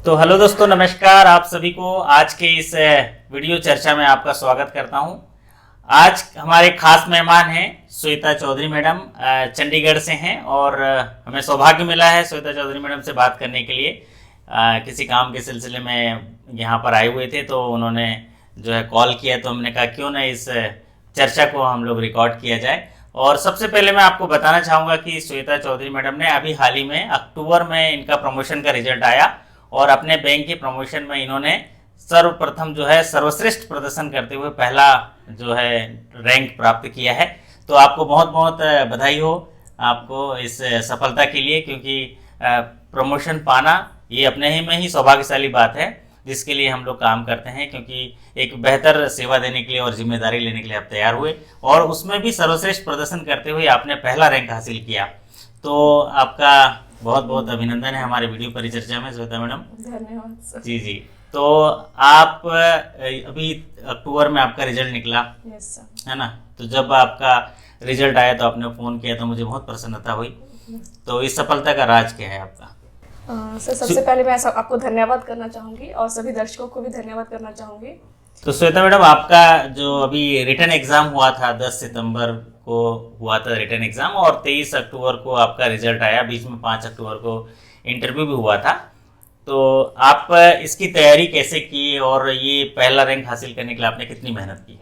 तो हेलो दोस्तों, नमस्कार। आप सभी को आज के इस वीडियो चर्चा में आपका स्वागत करता हूं। आज हमारे खास मेहमान हैं श्वेता चौधरी मैडम, चंडीगढ़ से हैं और हमें सौभाग्य मिला है श्वेता चौधरी मैडम से बात करने के लिए। किसी काम के सिलसिले में यहाँ पर आए हुए थे तो उन्होंने जो है कॉल किया, तो हमने कहा क्यों ना इस चर्चा को हम लोग रिकॉर्ड किया जाए। और सबसे पहले मैं आपको बताना चाहूँगा कि श्वेता चौधरी मैडम ने अभी हाल ही में अक्टूबर में इनका प्रमोशन का रिजल्ट आया और अपने बैंक के प्रमोशन में इन्होंने सर्वप्रथम जो है सर्वश्रेष्ठ प्रदर्शन करते हुए पहला जो है रैंक प्राप्त किया है। तो आपको बहुत बहुत बधाई हो आपको इस सफलता के लिए, क्योंकि प्रमोशन पाना ये अपने ही में ही सौभाग्यशाली बात है, जिसके लिए हम लोग काम करते हैं, क्योंकि एक बेहतर सेवा देने के लिए और जिम्मेदारी लेने के लिए आप तैयार हुए और उसमें भी सर्वश्रेष्ठ प्रदर्शन करते हुए आपने पहला रैंक हासिल किया। तो आपका बहुत बहुत अभिनंदन है हमारे वीडियो परिचर्चा में श्वेता मैडम। धन्यवाद सर। जी जी। तो आप अभी अक्टूबर में आपका रिजल्ट निकला, यस सर, है ना? तो जब आपका रिजल्ट आया तो आपने फ़ोन किया तो मुझे बहुत प्रसन्नता हुई। तो इस सफलता का राज क्या है आपका? सर सबसे पहले मैं आपको धन्यवाद करना चाहूँगी और सभी दर्शकों को भी धन्यवाद करना चाहूँगी। तो श्वेता मैडम, आपका जो अभी रिटर्न एग्ज़ाम हुआ था 10 सितंबर को हुआ था रिटर्न एग्ज़ाम और 23 अक्टूबर को आपका रिजल्ट आया, बीच में 5 अक्टूबर को इंटरव्यू भी हुआ था। तो आप इसकी तैयारी कैसे की और ये पहला रैंक हासिल करने के लिए आपने कितनी मेहनत की?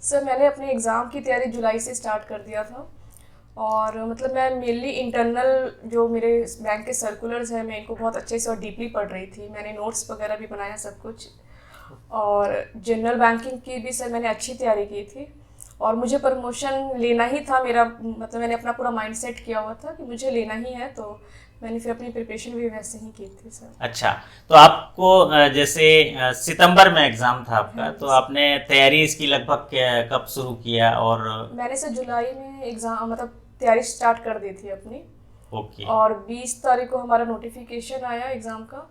सर मैंने अपने एग्ज़ाम की तैयारी जुलाई से स्टार्ट कर दिया था और मतलब मैं मेनली इंटरनल जो मेरे बैंक के सर्कुलर्स हैं मैं इनको बहुत अच्छे से और डीपली पढ़ रही थी। मैंने नोट्स वगैरह भी बनाया सब कुछ, और जनरल बैंकिंग की भी सर मैंने अच्छी तैयारी की थी और मुझे प्रमोशन लेना ही था। मेरा मतलब मैंने अपना पूरा माइंड सेट किया हुआ था कि मुझे लेना ही है, तो मैंने फिर अपनी प्रिपरेशन भी वैसे ही की थी सर। अच्छा, तो आपको जैसे सितंबर में एग्ज़ाम था आपका, तो आपने तैयारी इसकी लगभग कब शुरू किया? और मैंने सर जुलाई में एग्ज़ाम मतलब तैयारी स्टार्ट कर दी थी अपनी। ओके। और 20 तारीख को हमारा नोटिफिकेशन आया एग्ज़ाम का,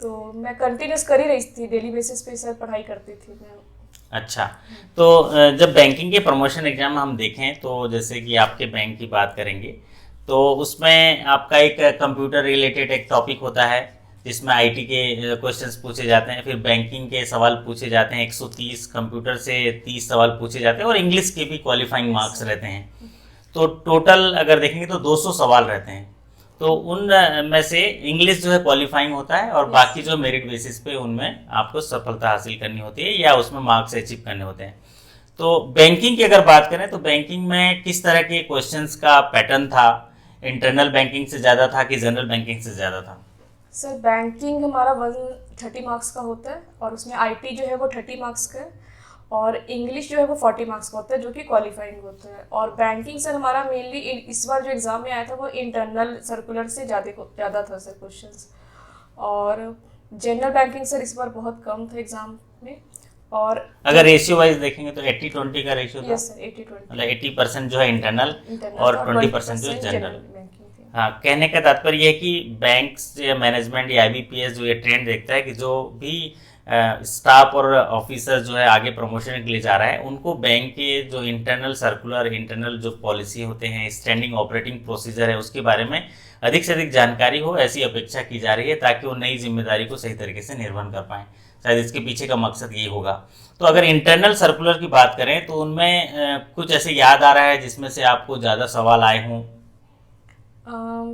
तो मैं कंटिन्यूस कर ही रही थी, डेली बेसिस पे सर पढ़ाई करती थी मैं। अच्छा, तो जब बैंकिंग के प्रमोशन एग्जाम हम देखें तो जैसे कि आपके बैंक की बात करेंगे तो उसमें आपका एक कंप्यूटर रिलेटेड एक टॉपिक होता है जिसमें आईटी के क्वेश्चंस पूछे जाते हैं, फिर बैंकिंग के सवाल पूछे जाते हैं 130, कंप्यूटर से 30 सवाल पूछे जाते हैं और इंग्लिश के भी क्वालिफाइंग मार्क्स रहते हैं। तो टोटल अगर देखेंगे तो 200 सवाल रहते हैं। तो उन में से इंग्लिश जो है क्वालिफाइंग होता है और बाकी जो मेरिट बेसिस पे उनमें आपको सफलता हासिल करनी होती है या उसमें मार्क्स अचीव करने होते हैं। तो बैंकिंग की अगर बात करें तो बैंकिंग में किस तरह के क्वेश्चंस का पैटर्न था? इंटरनल बैंकिंग से ज़्यादा था कि जनरल बैंकिंग से ज़्यादा था? सर बैंकिंग हमारा 130 मार्क्स का होता है और उसमें आईटी जो है वो 30 मार्क्स का है और इंग्लिश जो है वो 40 मार्क्स का होता है जो कि क्वालिफाइंग होता है। और बैंकिंग सर हमारा मेनली इस बार जो एग्ज़ाम में आया था वो इंटरनल सर्कुलर से ज़्यादा था सर क्वेश्चंस। और जनरल बैंकिंग सर इस बार बहुत कम था एग्ज़ाम में। और अगर रेशियो वाइज देखेंगे तो 80-20 का रेशियो था। यस सर, 80-20 मतलब 80% जो है इंटरनल और 20% जो है जनरल। बैंकिंग थी। हाँ, कहने का तात्पर्य यह है कि बैंक्स या मैनेजमेंट या आईबीपीएस जो ये ट्रेंड देखता है कि जो भी स्टाफ और ऑफिसर जो है आगे प्रमोशन के लिए जा रहा है उनको बैंक के जो इंटरनल सर्कुलर, इंटरनल जो पॉलिसी होते हैं, स्टैंडिंग ऑपरेटिंग प्रोसीजर है, उसके बारे में अधिक से अधिक जानकारी हो, ऐसी अपेक्षा की जा रही है ताकि वो नई जिम्मेदारी को सही तरीके से निर्वहन कर पाएँ। शायद इसके पीछे का मकसद यही होगा। तो अगर इंटरनल सर्कुलर की बात करें तो उनमें कुछ ऐसे याद आ रहा है जिसमें से आपको ज़्यादा सवाल आए हों?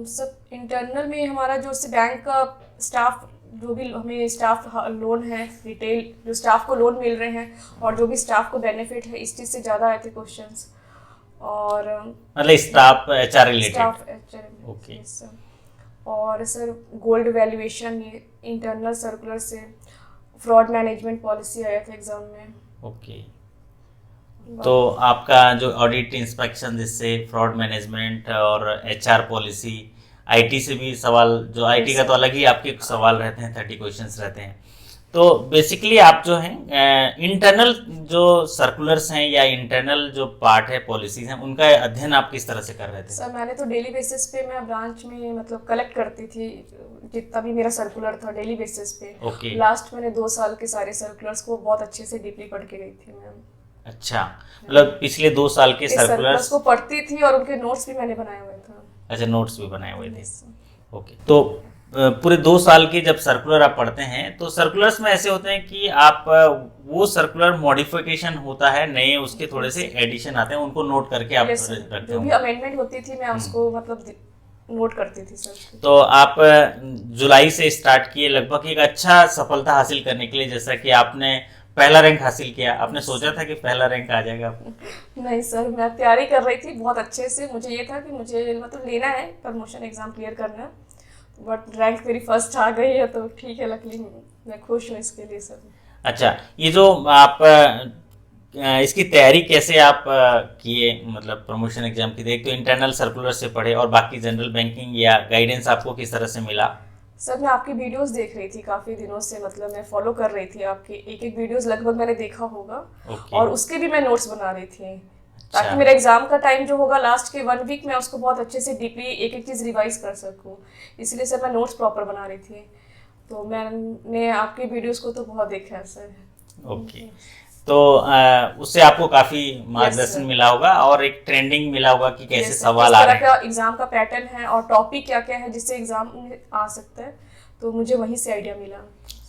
सब इंटरनल में हमारा जो से बैंक का स्टाफ, जो भी हमें स्टाफ लोन है, रिटेल जो स्टाफ को लोन मिल रहे हैं और जो भी स्टाफ को बेनिफिट है, इस चीज़ से ज़्यादा आए थे क्वेश्चंस। और मतलब staff HR related? Staff HR. Okay. और सर गोल्ड वैल्यूएशन ये इंटरनल सर्कुलर से, फ्रॉड मैनेजमेंट पॉलिसी आया था एग्जाम में। ओके। तो आपका जो ऑडिट इंस्पेक्शन, जिससे फ्रॉड मैनेजमेंट और एचआर पॉलिसी, आईटी से भी सवाल, जो आईटी का तो अलग ही आपके सवाल रहते हैं, 30 क्वेश्चंस रहते हैं। तो बेसिकली आप जो हैं इंटरनल जो सर्कुलर्स हैं या इंटरनल जो पार्ट है, पॉलिसीज हैं, उनका अध्ययन आप किस तरह से कर रहे थे? सर मैंने तो डेली बेसिस पे मैं ब्रांच में मतलब कलेक्ट करती थी जितना भी मेरा सर्कुलर था डेली बेसिस पे। ओके। लास्ट मैंने 2 साल के सारे सर्कुलर्स को बहुत अच्छे से डीपली पढ़ के गई थी मैम। अच्छा, मतलब पिछले 2 साल के सर्कुलर्स को पढ़ती थी और उनके नोट्स भी मैंने बनाए हुए थे। अच्छा, नोट्स भी बनाए हुए थे। ओके। तो पूरे 2 साल के जब सर्कुलर आप पढ़ते हैं तो सर्कुलर्स में ऐसे होते हैं कि आप वो सर्कुलर मॉडिफिकेशन होता है, नए उसके थोड़े से एडिशन आते हैं, उनको नोट करके आप Yes, sir. रखते जो भी हो। अमेंडमेंट होती थी मैं उसको मतलब नोट करती थी सर। तो आप जुलाई से स्टार्ट किए लगभग एक अच्छा सफलता हासिल करने के लिए, जैसा कि आपने पहला रैंक हासिल किया, आपने सोचा था कि पहला रैंक आ जाएगा आपको? नहीं सर, मैं तैयारी कर रही थी बहुत अच्छे से। मुझे ये था कि मुझे मतलब लेना है, प्रमोशन एग्जाम क्लियर करना है, बट रैंक मेरी फर्स्ट आ गई है तो ठीक है, लकली मैं खुश हूँ इसके लिए सर। अच्छा, ये जो आप इसकी तैयारी कैसे आप किए, मतलब प्रमोशन एग्जाम की? एक तो इंटरनल सर्कुलर से पढ़े और बाकी जनरल बैंकिंग या गाइडेंस आपको किस तरह से मिला? सर मैं आपकी वीडियोस देख रही थी काफ़ी दिनों से, मतलब मैं फॉलो कर रही थी आपकी एक एक वीडियोस, लगभग मैंने देखा होगा। ओके। और उसके भी मैं नोट्स बना रही थी अच्छा। ताकि मेरा एग्जाम का टाइम जो होगा लास्ट के 1 वीक में उसको बहुत अच्छे से डीपली एक एक चीज़ रिवाइज कर सकूँ, इसलिए सर मैं नोट्स प्रॉपर बना रही थी। तो मैंने आपकी वीडियोस को तो बहुत देखा है सर। ओके। तो उससे आपको काफी मार्गदर्शन sir. मिला होगा और एक ट्रेंडिंग मिला होगा कि कैसे Yes, sir. सवाल किस आ तरह रहे का हैं। एग्जाम का पैटर्न है और टॉपिक क्या क्या है जिससे एग्जाम में आ सकता है, तो मुझे वहीं से आइडिया मिला।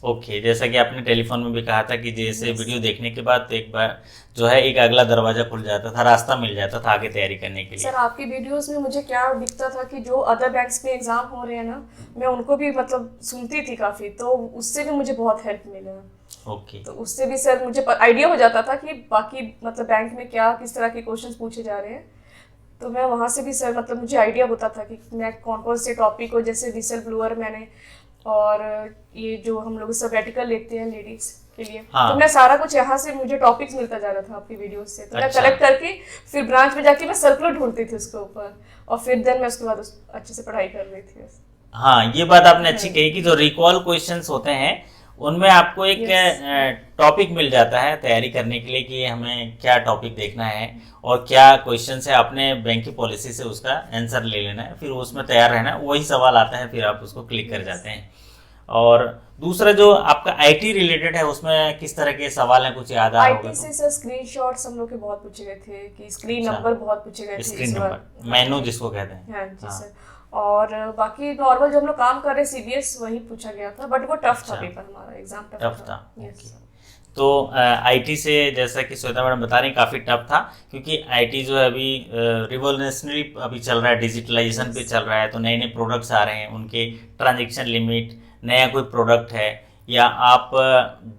ओके, जैसा कि आपने टेलीफोन में भी कहा था कि जैसे Yes. वीडियो देखने के बाद तो एक बार जो है एक अगला दरवाजा खुल जाता था, रास्ता मिल जाता था आगे तैयारी करने के लिए। सर आपकी वीडियोस में मुझे क्या दिखता था कि जो अदर बैंक्स में एग्जाम हो रहे हैं ना, मैं उनको भी मतलब सुनती थी काफ़ी, तो उससे भी मुझे बहुत हेल्प मिला। ओके। तो उससे भी सर मुझे आइडिया हो जाता था कि बाकी मतलब बैंक में क्या किस तरह के क्वेश्चंस पूछे जा रहे हैं, तो मैं वहाँ से भी सर मतलब मुझे आइडिया होता था कि मैं कौन कौन से टॉपिक को, जैसे विसल ब्लोअर मैंने, और ये जो हम लोग सबैटिकल लेते हैं लेडीज के लिए, हाँ। तो मैं सारा कुछ यहाँ से मुझे टॉपिक्स मिलता जा रहा था आपकी वीडियो से, तो मैं अच्छा। कलेक्ट करके फिर ब्रांच में जाके मैं सर्कुलर ढूंढती थी उसके ऊपर, और फिर देन मैं उसके बाद अच्छे से पढ़ाई कर रही थी। हाँ, ये बात आपने अच्छी कही कि जो रिकॉल क्वेश्चंस होते हैं उनमें आपको एक टॉपिक मिल जाता है तैयारी करने के लिए कि हमें क्या टॉपिक देखना है और क्या क्वेश्चन है, अपने बैंक की पॉलिसी से उसका आंसर ले लेना है, फिर उसमें तैयार रहना है, वही सवाल आता है फिर आप उसको क्लिक कर जाते हैं। और दूसरा जो आपका आईटी रिलेटेड है उसमें किस तरह के सवाल हैं, कुछ याद आ रहा होगा आईटी से सर स्क्रीनशॉट्स हम लोग के बहुत पूछे गए थे कि स्क्रीन अच्छा। नंबर बहुत पूछे गए थे स्क्रीन इस बार। नंबर, मेनू जिसको कहते हैं। हाँ जी हाँ। सर। और बाकी नॉर्मल जो हम लोग काम कर रहे सीबीएस वही पूछा गया था, बट वो टफ था, अच्छा। पेपर हमारा एग्जाम टफ था। Yes. तो आईटी से जैसा कि श्वेता मैडम बता रही हैं काफ़ी टफ था, क्योंकि आईटी जो है अभी रिवोल्यूशनरी अभी चल रहा है, डिजिटलाइजेशन पे चल रहा है, तो नए नए प्रोडक्ट्स आ रहे हैं, उनके ट्रांजेक्शन लिमिट, नया कोई प्रोडक्ट है या आप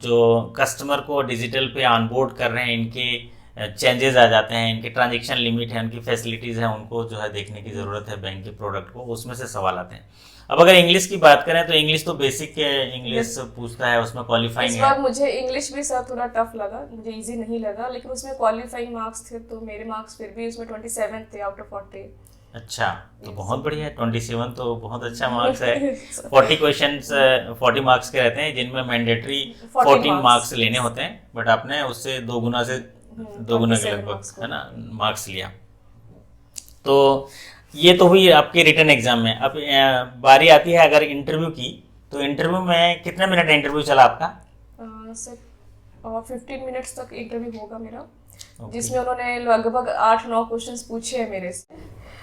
जो कस्टमर को डिजिटल पे ऑनबोर्ड कर रहे हैं, इनके चेंजेस आ जाते हैं, इनके ट्रांजेक्शन लिमिट है, उनकी फैसिलिटीज़ हैं, उनको जो है देखने की ज़रूरत है बैंक के प्रोडक्ट को, उसमें से सवाल आते हैं। अब अगर इंग्लिश की बात करें तो इंग्लिश तो बेसिक इंग्लिश पूछता है, उसमें क्वालिफाइंग इस है। बार मुझे इंग्लिश भी सर थोड़ा टफ लगा, मुझे इजी नहीं लगा, लेकिन उसमें क्वालिफाइंग मार्क्स थे, तो मेरे मार्क्स फिर भी उसमें 27 थे आउट ऑफ 40। अच्छा, तो बहुत बढ़िया है, 27 तो बहुत अच्छा मार्क्स है। 40 क्वेश्चंस 40 मार्क्स के रहते हैं, जिनमें मैंडेटरी 14 मार्क्स लेने होते हैं, बट आपने उससे दो गुना के 27 लगभग marks को। है ना मार्क्स लिया। तो ये तो हुई आपके रिटर्न एग्जाम में। अब बारी आती है अगर इंटरव्यू की, तो इंटरव्यू में कितने मिनट इंटरव्यू चला आपका? सर 15 मिनट्स तक इंटरव्यू होगा मेरा, Okay. जिसमें उन्होंने लगभग 8-9 क्वेश्चंस पूछे हैं मेरे से।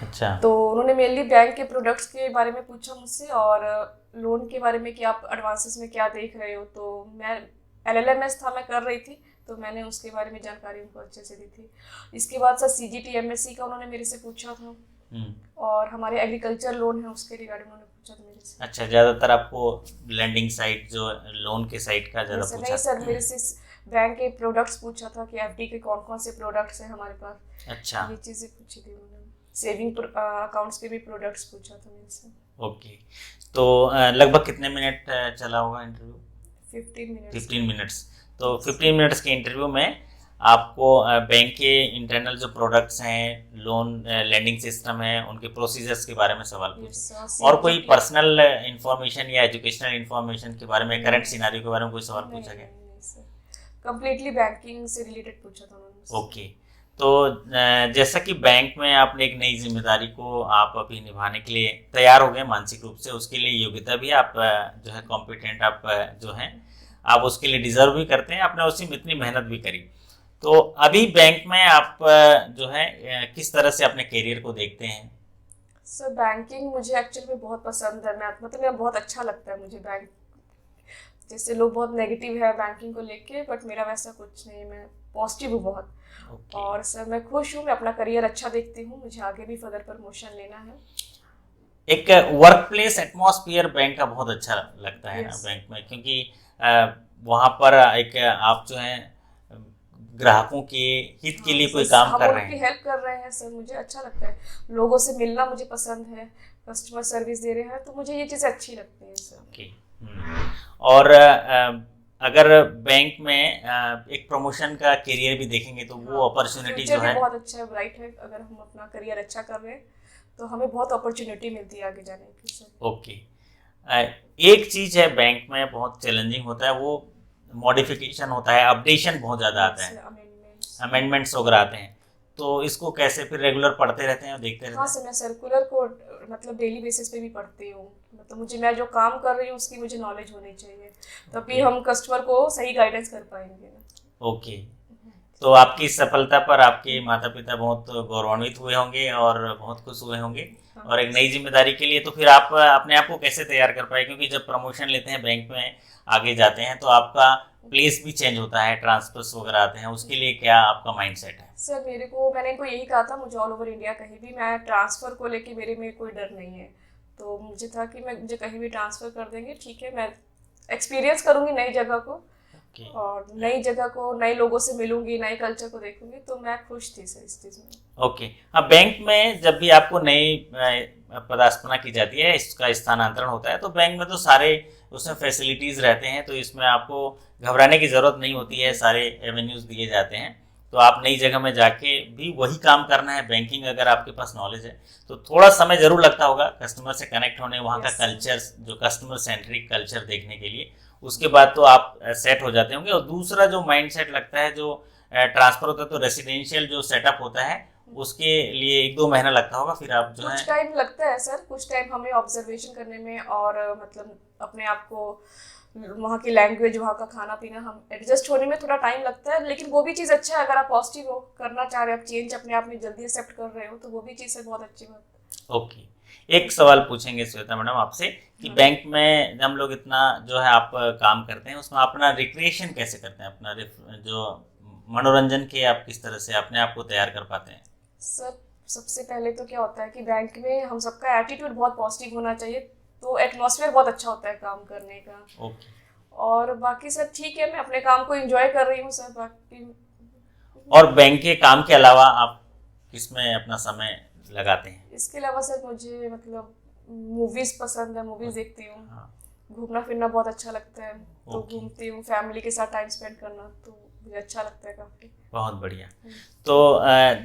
अच्छा। तो उन्होंने मेनली बैंक के प्रोडक्ट्स के बारे में पूछा मुझसे, और लोन के बारे में कि आप एडवांसेस में क्या देख रहे हो, तो मैं LLMS था मैं कर रही थी, तो मैंने उसके बारे में जानकारी उनको अच्छे से दी थी। इसके बाद सर CGT MSc का उन्होंने मेरे से पूछा था, और हमारे एग्रीकल्चर लोन है उसके रिगार्डिंग उन्होंने पूछा था मेरे से। अच्छा, ज़्यादातर आपको लैंडिंग साइट जो लोन के साइट का ज़्यादा पूछा? नहीं सर, मेरे से बैंक के प्रोडक्ट्स पूछा था कि FD के कौन कौन से प्रोडक्ट्स हैं हमारे पास। अच्छा, ये चीज़ें पूछी थी उन्होंने। सेविंग अकाउंट्स के भी प्रोडक्ट्स पूछा था मेरे से। ओके। तो लगभग कितने मिनट चला होगा इंटरव्यू? 15 मिनट्स। 15 मिनट्स। तो 15 मिनट्स के इंटरव्यू में आपको बैंक के इंटरनल जो प्रोडक्ट्स हैं, लोन लैंडिंग सिस्टम है, उनके प्रोसीजर्स के बारे में सवाल पूछे, और कोई पर्सनल इंफॉर्मेशन या एजुकेशनल इंफॉर्मेशन के बारे में, करंट सिनेरियो के बारे में कोई सवाल पूछा गया? कंप्लीटली बैंकिंग से रिलेटेड पूछा था उन्होंने। ओके। तो जैसा कि बैंक में आपने एक नई जिम्मेदारी को आप अभी निभाने के लिए तैयार हो गए मानसिक रूप से, उसके लिए योग्यता भी आप जो है कॉम्पिटेंट आप जो हैं, आप उसके लिए डिजर्व भी करते हैं, आपने उसी में इतनी मेहनत भी करी। तो अभी बैंक में आप जो है किस तरह से अपने करियर को देखते हैं? सर बैंकिंग मुझे एक्चुअली में बहुत पसंद है। मैं मतलब मेरा बहुत अच्छा लगता है मुझे बैंक। जैसे लोग बहुत नेगेटिव है बैंकिंग को लेके, बट मेरा वैसा कुछ नहीं, मैं पॉजिटिव हूँ बहुत। ओके। और सर मैं खुश हूँ, मैं अपना करियर अच्छा देखती हूँ, मुझे आगे भी फर्दर प्रमोशन लेना है। एक वर्क प्लेस एटमॉस्फेयर बैंक का बहुत अच्छा लगता है ना यस। बैंक में, क्योंकि वहाँ पर एक आप जो है ग्राहकों के हित के हाँ लिए कोई सर, काम हम कर रहे उनकी हैं। हेल्प कर रहे हैं सर, मुझे अच्छा लगता है। लोगों से मिलना मुझे पसंद है, कस्टमर सर्विस दे रहे हैं, तो मुझे ये चीज़ें अच्छी लगती हैं सर। ओके। और अगर बैंक में एक प्रमोशन का करियर भी देखेंगे तो वो हाँ, अपॉर्चुनिटी फ्यूचर जो भी है। बहुत अच्छा है, ब्राइट है। अगर हम अपना करियर अच्छा कर रहे हैं तो हमें बहुत अपॉर्चुनिटी मिलती है आगे जाने की सर। ओके। एक चीज है बैंक में बहुत चैलेंजिंग होता है, वो मॉडिफिकेशन होता है, अपडेशन बहुत ज़्यादा आता यस, है, अमेंडमेंट्स। अमेंडमेंट्स वगैरह आते हैं। तो इसको कैसे फिर रेगुलर पढ़ते रहते हैं और देखते रहते हाँ हैं? सर, मैं सर्कुलर को मतलब डेली बेसिस पे भी पढ़ती हूँ। मतलब मुझे, मैं जो काम कर रही हूँ उसकी मुझे नॉलेज होनी चाहिए, तभी ओके। हम कस्टमर को सही गाइडेंस कर पाएंगे ना। ओके। तो आपकी इस सफलता पर आपके माता पिता बहुत गौरवान्वित हुए होंगे और बहुत खुश हुए होंगे। हाँ और एक नई जिम्मेदारी के लिए तो फिर आप अपने आप को कैसे तैयार कर पाए, क्योंकि जब प्रमोशन लेते हैं बैंक में आगे जाते हैं तो आपका प्लेस भी चेंज होता है, ट्रांसफर्स वगैरह आते हैं, उसके लिए क्या आपका माइंडसेट है? सर, मैंने इनको यही कहा था, मुझे ऑल ओवर इंडिया कहीं भी, मैं ट्रांसफ़र को लेके मेरे में कोई डर नहीं है। तो मुझे था कि मुझे कहीं भी ट्रांसफ़र कर देंगे, ठीक है, मैं एक्सपीरियंस करूँगी नई जगह को, ओके। और नई जगह को, नए लोगों से मिलूंगी, नए कल्चर को देखूंगी, तो मैं खुश थी सर इस चीज़ में। ओके। हाँ, बैंक में जब भी आपको नई पदस्थापना की जाती है, इसका स्थानांतरण होता है, तो बैंक में तो सारे उसमें फैसिलिटीज़ रहते हैं, तो इसमें आपको घबराने की ज़रूरत नहीं होती है, सारे एवेन्यूज़ दिए जाते हैं। तो आप नई जगह में जाके भी वही काम करना है, बैंकिंग अगर आपके पास नॉलेज है तो थोड़ा समय ज़रूर लगता होगा कस्टमर से कनेक्ट होने, वहाँ का यस। कल्चर, जो कस्टमर सेंट्रिक कल्चर देखने के लिए। उसके बाद तो आप सेट हो जाते होंगे। और दूसरा जो माइंड सेट लगता है, जो ट्रांसफ़र होता है तो रेसिडेंशियल जो सेटअप होता है उसके लिए 1-2 महीना लगता होगा, फिर आप जो है। कुछ टाइम लगता है सर, कुछ टाइम हमें ऑब्जर्वेशन करने में, और मतलब अपने आप को, वहाँ की लैंग्वेज, वहाँ का खाना पीना, हम एडजस्ट होने में थोड़ा टाइम लगता है। लेकिन वो भी चीज़ अच्छा है, अगर आप पॉजिटिव हो, करना चाह रहे हो, आप चेंज अपने आप में जल्दी एक्सेप्ट कर रहे हो, तो वो भी चीज़ है बहुत अच्छी बात। ओके। एक सवाल पूछेंगे श्वेता मैडम आपसे कि हाँ। बैंक में हम लोग इतना जो है आप काम करते हैं, उसमें अपना रिक्रिएशन कैसे करते हैं, अपना जो मनोरंजन के आप किस तरह से अपने आप को तैयार कर पाते हैं? सर, सबसे पहले तो क्या होता है कि बैंक में हम सबका एटीट्यूड बहुत पॉजिटिव होना चाहिए, तो एटमॉस्फेयर बहुत अच्छा होता है काम करने का। ओके। और बाकी सर ठीक है, मैं अपने काम को एंजॉय कर रही हूँ सर। बाकी और बैंक के काम के अलावा आप किसमें अपना समय लगाते हैं? इसके अलावा सर मुझे मतलब मूवीज़ पसंद है, मूवीज़ देखती हूँ। हाँ। घूमना फिरना बहुत अच्छा लगता है, तो ओके। घूमती हूँ, फैमिली के साथ टाइम स्पेंड करना तो मुझे अच्छा लगता है काफ़ी। बहुत बढ़िया। तो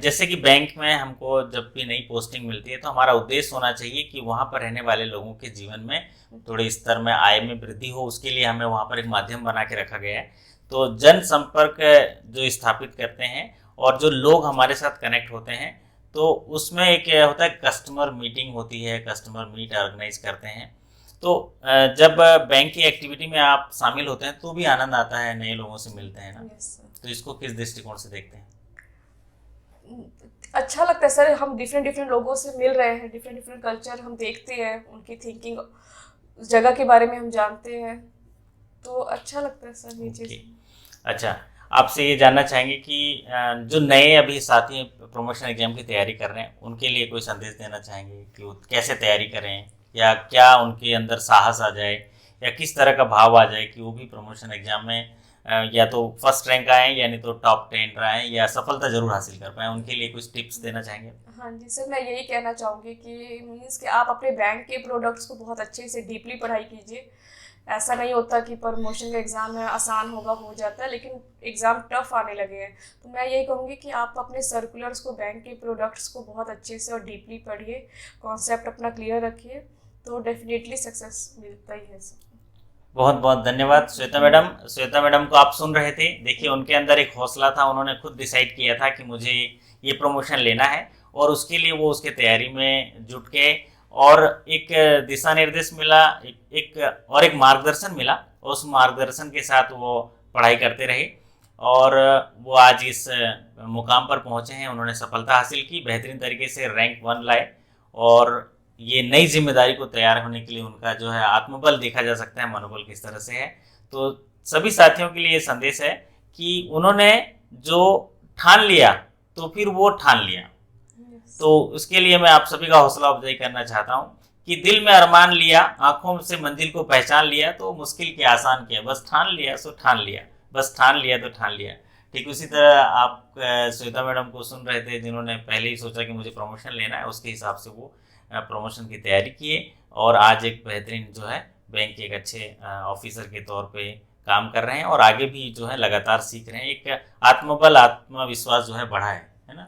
जैसे कि बैंक में हमको जब भी नई पोस्टिंग मिलती है तो हमारा उद्देश्य होना चाहिए कि वहाँ पर रहने वाले लोगों के जीवन में थोड़े स्तर में आय में वृद्धि हो, उसके लिए हमें वहाँ पर एक माध्यम बना के रखा गया है। तो जन संपर्क जो स्थापित करते हैं और जो लोग हमारे साथ कनेक्ट होते हैं, तो उसमें एक होता है कस्टमर मीटिंग होती है, कस्टमर मीट ऑर्गेनाइज करते हैं। तो जब बैंक की एक्टिविटी में आप शामिल होते हैं तो भी आनंद आता है, नए लोगों से मिलते हैं ना। Yes sir. तो इसको किस दृष्टिकोण से देखते हैं? अच्छा लगता है सर, हम डिफरेंट डिफरेंट लोगों से मिल रहे हैं, डिफरेंट डिफरेंट कल्चर हम देखते हैं, उनकी थिंकिंग, उस जगह के बारे में हम जानते हैं, तो अच्छा लगता है सर ये चीज़। ओके। अच्छा, आपसे ये जानना चाहेंगे कि जो नए अभी साथी प्रमोशन एग्जाम की तैयारी कर रहे हैं उनके लिए कोई संदेश देना चाहेंगे कि वो कैसे तैयारी करें, या क्या उनके अंदर साहस आ जाए, या किस तरह का भाव आ जाए कि वो भी प्रमोशन एग्जाम में या तो फर्स्ट रैंक आए, यानी तो टॉप 10 आए, या सफलता जरूर हासिल कर पाए? उनके लिए कुछ टिप्स देना चाहेंगे? हाँ जी सर, मैं यही कहना चाहूँगी कि मीन्स कि आप अपने बैंक के प्रोडक्ट्स को बहुत अच्छे से डीपली पढ़ाई कीजिए। ऐसा नहीं होता कि प्रमोशन का एग्ज़ाम है, आसान होगा, हो जाता है, लेकिन एग्ज़ाम टफ आने लगे हैं। तो मैं यही कहूँगी कि आप अपने सर्कुलर्स को, बैंक के प्रोडक्ट्स को बहुत अच्छे से और डीपली पढ़िए, कॉन्सेप्ट अपना क्लियर रखिए, तो डेफिनेटली सक्सेस मिलता ही है सर। बहुत बहुत धन्यवाद श्वेता मैडम। श्वेता मैडम को आप सुन रहे थे, देखिए उनके अंदर एक हौसला था, उन्होंने खुद डिसाइड किया था कि मुझे ये प्रमोशन लेना है, और उसके लिए वो उसके तैयारी में जुट के, और एक दिशा निर्देश मिला, एक मार्गदर्शन मिला, उस मार्गदर्शन के साथ वो पढ़ाई करते रहे, और वो आज इस मुकाम पर पहुँचे हैं। उन्होंने सफलता हासिल की, बेहतरीन तरीके से रैंक 1 लाए, और ये नई जिम्मेदारी को तैयार होने के लिए उनका जो है आत्मबल देखा जा सकता है, मनोबल किस तरह से है। तो सभी साथियों के लिए ये संदेश है कि उन्होंने जो ठान लिया तो फिर वो ठान लिया। तो उसके लिए मैं आप सभी का हौसला अफजाई करना चाहता हूँ कि दिल में अरमान लिया, आंखों से मंजिल को पहचान लिया, तो मुश्किल के आसान किया, बस ठान लिया सो ठान लिया, बस ठान लिया तो ठान लिया। ठीक उसी तरह आप श्वेता मैडम को सुन रहे थे, जिन्होंने पहले ही सोचा कि मुझे प्रमोशन लेना है, उसके हिसाब से वो प्रमोशन की तैयारी किए और आज एक बेहतरीन जो है बैंक के एक अच्छे ऑफिसर के तौर पे काम कर रहे हैं और आगे भी जो है लगातार सीख रहे हैं। एक आत्मबल, आत्मविश्वास जो है बढ़ा है ना।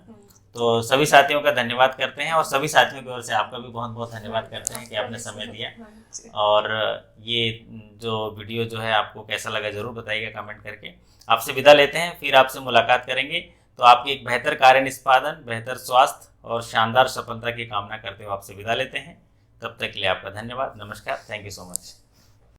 तो सभी साथियों का धन्यवाद करते हैं और सभी साथियों की ओर से आपका भी बहुत बहुत धन्यवाद करते हैं कि आपने समय दिया। और ये जो वीडियो जो है आपको कैसा लगा जरूर बताइएगा कमेंट करके। आपसे विदा लेते हैं, फिर आपसे मुलाकात करेंगे। तो आपकी एक बेहतर कार्य निष्पादन, बेहतर स्वास्थ्य और शानदार सफलता की कामना करते हुए आपसे विदा लेते हैं। तब तक के लिए आपका धन्यवाद। नमस्कार। Thank you so much.